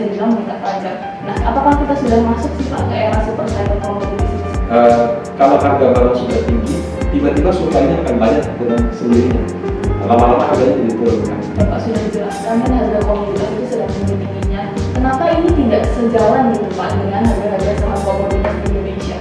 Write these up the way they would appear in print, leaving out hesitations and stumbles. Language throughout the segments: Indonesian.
bisa dibilang meningkat tajam. Nah, apakah kita sudah masuk sih Pak ke era super cycle commodities ini? Kalau harga barang sudah tinggi, tiba-tiba supply-nya akan banyak dengan sendirinya. Lama-lama harganya jadi turun kan? Bapak sudah dijelaskan kan harga komoditas itu sedang tinggi-tingginya. Kenapa ini tidak sejalan gitu Pak dengan harga-harga saham komoditas di Indonesia?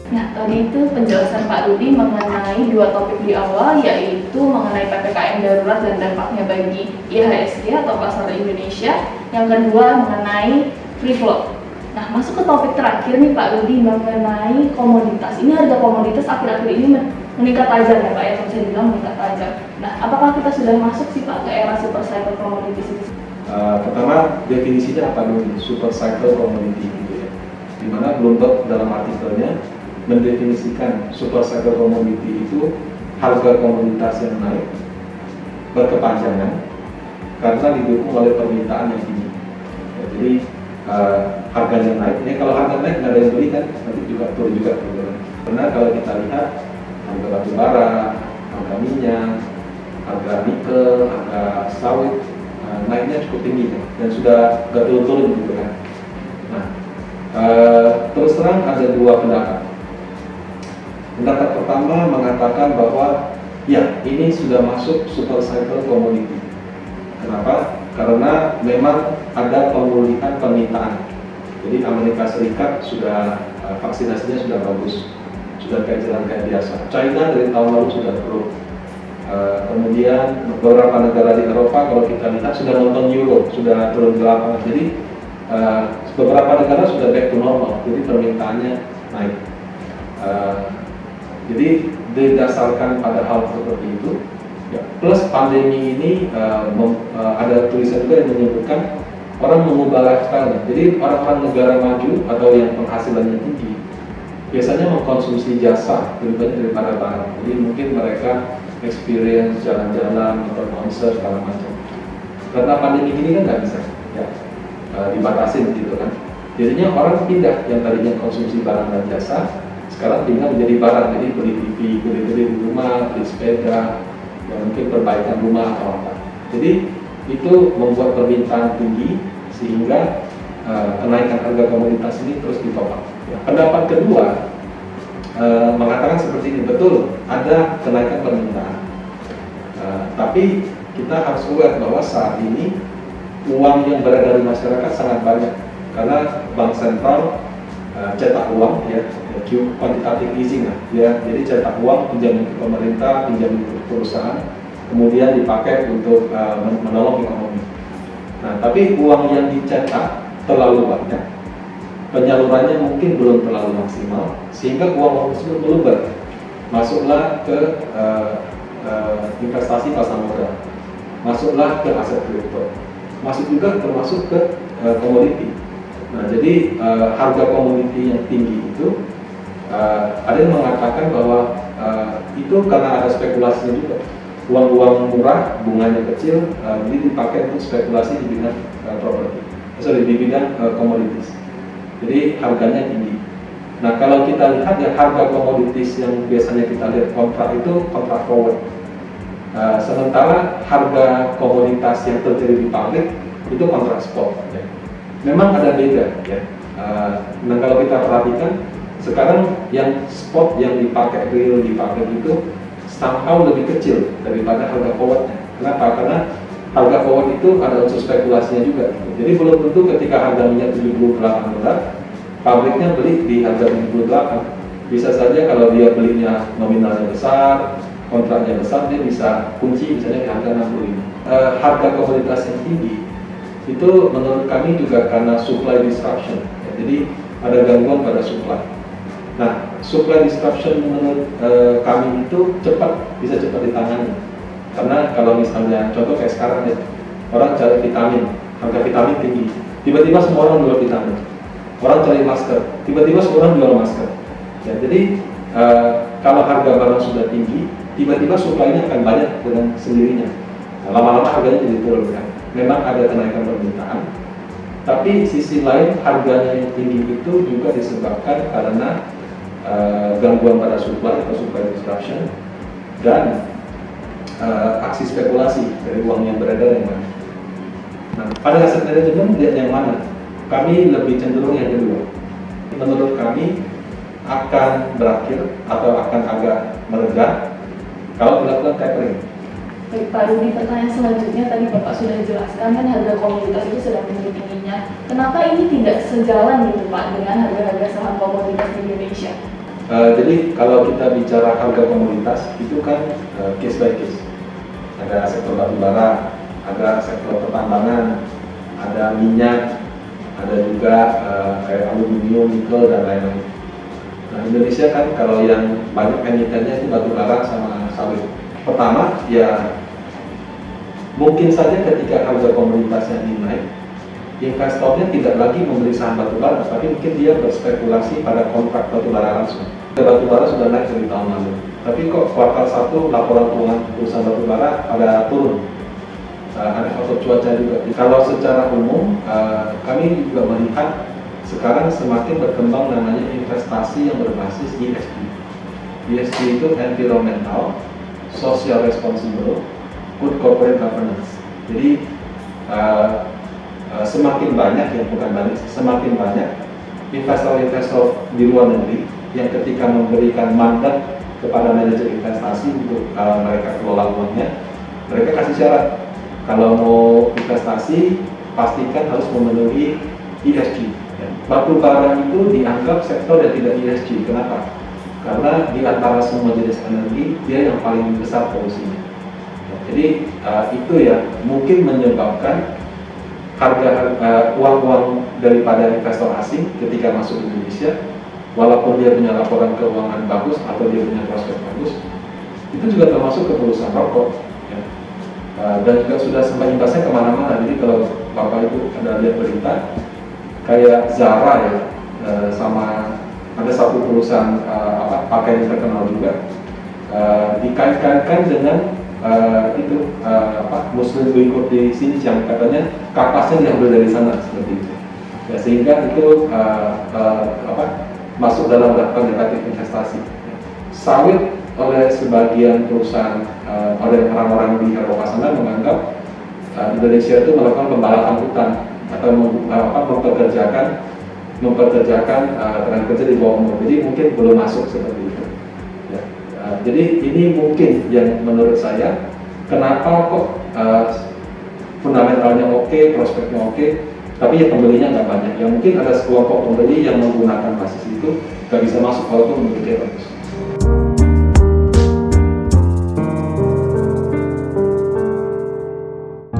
Nah, tadi itu penjelasan Pak Rudi mengenai dua topik di awal, yaitu mengenai PPKM darurat dan dampaknya bagi IHSG atau pasar Indonesia. Yang kedua mengenai free float. Nah, masuk ke topik terakhir nih Pak Rudi mengenai komoditas. Ini harga komoditas akhir-akhir ini meningkat tajam ya Pak, yang bisa dibilang meningkat tajam. Nah, apakah kita sudah masuk sih Pak ke era super cycle commodities ini? Pertama, definisinya apa dulu? Super cycle commodity gitu ya. Dimana Bloomberg dalam artikelnya mendefinisikan super cycle commodity itu harga komoditas yang naik berkepanjangan karena didukung oleh permintaan yang tinggi. Ya, jadi harganya naik. Ya, kalau harga naik nggak ada yang beli kan, nanti juga turun juga. Karena kalau kita lihat harga batu bara, harga minyak, harga nikel, harga sawit naiknya cukup tinggi kan, dan sudah nggak turun-turun gitu kan. Nah, terus terang ada dua pendapat. Pendapat pertama mengatakan bahwa ya ini sudah masuk super cycle commodity. Kenapa? Karena memang ada pemulihan permintaan. Jadi Amerika Serikat sudah vaksinasinya sudah bagus, sudah kayak jalan kayak biasa. China dari tahun lalu sudah turun. Kemudian beberapa negara di Eropa kalau kita lihat sudah nonton Euro, sudah turun ke lapangan. Jadi beberapa negara sudah back to normal, jadi permintaannya naik. Jadi didasarkan pada hal seperti itu, ya, plus pandemi ini ada tulisan juga yang menyebutkan orang mengubah lifestyle. Jadi orang-orang negara maju atau yang penghasilannya tinggi biasanya mengkonsumsi jasa lebih banyak daripada barang. Jadi mungkin mereka experience jalan-jalan atau konser segala macam. Karena pandemi ini kan nggak bisa ya, dibatasin gitu kan. Jadinya orang pindah yang tadinya konsumsi barang dan jasa sekarang tinggal menjadi barang. Jadi beli TV, beli rumah, beli sepeda, ya mungkin perbaikan rumah atau apa. Jadi itu membuat permintaan tinggi sehingga kenaikan harga komoditas ini terus ditopang. Ya. Pendapat kedua mengatakan seperti ini, betul ada kenaikan permintaan, tapi kita harus aware bahwa saat ini uang yang beredar di masyarakat sangat banyak karena bank sentral cetak uang ya, quantitative easing ya, jadi cetak uang, pinjam ke pemerintah, pinjam ke perusahaan, kemudian dipakai untuk menolong ekonomi. Nah, tapi uang yang dicetak terlalu banyak, penyalurannya mungkin belum terlalu maksimal, sehingga uang tersebut meluber, masuklah ke investasi pasar modal, masuklah ke aset kripto, masuk juga termasuk ke komoditi. Nah, jadi harga komoditi yang tinggi itu ada yang mengatakan bahwa itu karena ada spekulasinya juga. Uang-uang murah, bunganya kecil, jadi dipakai untuk spekulasi di bidang properti, di bidang komoditis. Jadi harganya tinggi. Nah, kalau kita lihat ya harga komoditis yang biasanya kita lihat kontrak itu kontrak forward. Sementara harga komoditas yang terjadi di pabrik itu kontrak spot. Ya. Memang ada beda ya. Nah, kalau kita perhatikan sekarang yang spot yang dipakai real di pabrik itu somehow lebih kecil daripada harga forwardnya. Kenapa? Karena harga forward itu ada unsur spekulasinya juga. Jadi belum tentu ketika harga minyak $78, pabriknya beli di harga 78. Bisa saja kalau dia belinya nominalnya besar, kontraknya besar, dia bisa kunci misalnya di harga 65. Harga komoditas yang tinggi itu menurut kami juga karena supply disruption. Ya, jadi ada gangguan pada supply. Nah, supply disruption menurut kami itu bisa cepat ditangani. Karena kalau misalnya contoh kayak sekarang ya, orang cari vitamin, harga vitamin tinggi, tiba-tiba semua orang jual vitamin. Orang cari masker, tiba-tiba semua orang jual masker. Ya, jadi kalau harga barang sudah tinggi, tiba-tiba supply-nya akan banyak dengan sendirinya. Nah, lama-lama harganya jadi turun kan. Memang ada kenaikan permintaan, tapi sisi lain harganya yang tinggi itu juga disebabkan karena gangguan pada supply atau supply disruption, dan aksi spekulasi dari uang yang beredar yang mana. Nah, pada aset manajemen lihat yang mana? Kami lebih cenderung yang kedua. Menurut kami akan berakhir atau akan agak mereda kalau dilakukan tapering. Baik Pak Rudi, pertanyaan selanjutnya tadi Bapak sudah jelaskan kan harga komoditas itu sedang tinggi-tingginya. Kenapa ini tidak sejalan gitu Pak dengan harga-harga saham komoditas di Indonesia? Jadi kalau kita bicara harga komoditas itu kan case by case. Ada sektor batubara, ada sektor pertambangan, ada minyak, ada juga kayak aluminium, nikel dan lain-lain. Nah, Indonesia kan kalau yang banyak emitennya itu batubara sama sawit. Pertama, ya mungkin saja ketika harga komoditasnya ini naik, investornya tidak lagi membeli saham batubara, tapi mungkin dia berspekulasi pada kontrak batubara langsung. Batubara sudah naik dari tahun lalu, tapi kok kuartal 1 laporan keuangan perusahaan batubara pada turun. Ada faktor cuaca juga. Kalau secara umum, kami juga melihat sekarang semakin berkembang namanya investasi yang berbasis ESG. ESG itu environmental, social responsible, good corporate governance. Jadi semakin banyak, yang bukan banyak, semakin banyak investor-investor di luar negeri yang ketika memberikan mandat kepada manajer investasi untuk mereka kelola uangnya, mereka kasih syarat. Kalau mau investasi, pastikan harus memenuhi ESG. Batu bara itu dianggap sektor yang tidak ESG. Kenapa? Karena di antara semua jenis energi, dia yang paling besar polusinya. Jadi itu ya mungkin menyebabkan harga uang-uang daripada investor asing ketika masuk ke Indonesia, walaupun dia punya laporan keuangan bagus atau dia punya prospek bagus, itu juga termasuk ke perusahaan rokok. Dan juga sudah sempat imbasnya kemana-mana. Jadi kalau Bapak Ibu ada lihat berita, kayak Zara ya, sama ada satu perusahaan pakaian terkenal juga, dikait-kaitkan dengan Muslim Uyghur di Xinjiang, katanya kapasnya diambil dari sana seperti itu. Ya, sehingga itu masuk dalam daftar negatif investasi. Sawit oleh sebagian perusahaan, oleh orang-orang di Eropa sana menganggap Indonesia itu melakukan pembalakan hutan atau mempekerjakan tenaga kerja di bawah umur. Jadi mungkin belum masuk seperti itu. Ya. Jadi ini mungkin yang menurut saya kenapa kok fundamentalnya oke, prospeknya oke, tapi ya pembelinya nggak banyak. Ya mungkin ada sekelompok pembeli yang menggunakan basis itu nggak bisa masuk walaupun menurut dia bagus.